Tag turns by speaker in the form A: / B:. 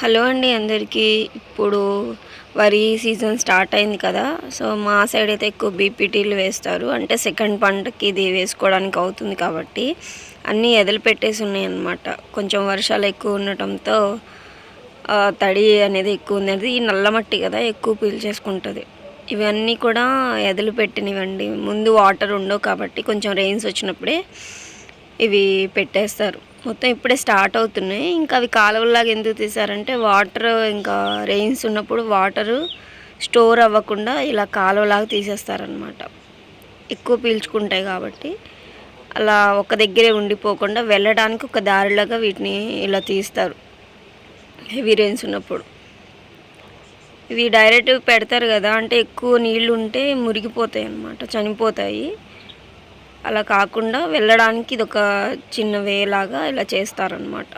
A: Hello అండి అందరికీ. ఇప్పుడు వరి సీజన్ స్టార్ట్ అయింది కదా. సో మా సైడ్ అయితే ఎక్కువ బీపీటీలు వేస్తారు. అంటే సెకండ్ పంటకి ఇది వేసుకోవడానికి అవుతుంది కాబట్టి అన్నీ ఎదలు పెట్టేసి ఉన్నాయి అన్నమాట. కొంచెం వర్షాలు ఎక్కువ ఉండటంతో తడి అనేది ఎక్కువ ఉంది. అది నల్ల మట్టి కదా, ఎక్కువ పీల్చేసుకుంటుంది. ఇవన్నీ కూడా ఎదలు పెట్టినవండి. ముందు వాటర్ ఉండవు కాబట్టి కొంచెం రెయిన్స్ వచ్చినప్పుడే ఇవి పెట్టేస్తారు. మొత్తం ఇప్పుడే స్టార్ట్ అవుతున్నాయి. ఇంకా అవి కాలువలాగా ఎందుకు తీశారంటే వాటర్ ఇంకా రెయిన్స్ ఉన్నప్పుడు వాటరు స్టోర్ అవ్వకుండా ఇలా కాలువలాగా తీసేస్తారనమాట. ఎక్కువ పీల్చుకుంటాయి కాబట్టి అలా ఒక దగ్గరే ఉండిపోకుండా వెళ్ళడానికి ఒక దారిలాగా వీటిని ఇలా తీస్తారు హెవీ రెయిన్స్ ఉన్నప్పుడు. ఇవి డైరెక్ట్ పెడతారు కదా, అంటే ఎక్కువ నీళ్ళు ఉంటే మురిగిపోతాయి అన్నమాట, చనిపోతాయి. అలా కాకుండా వెళ్ళడానికి ఇది ఒక చిన్న వే లాగా ఇలా చేస్తారనమాట.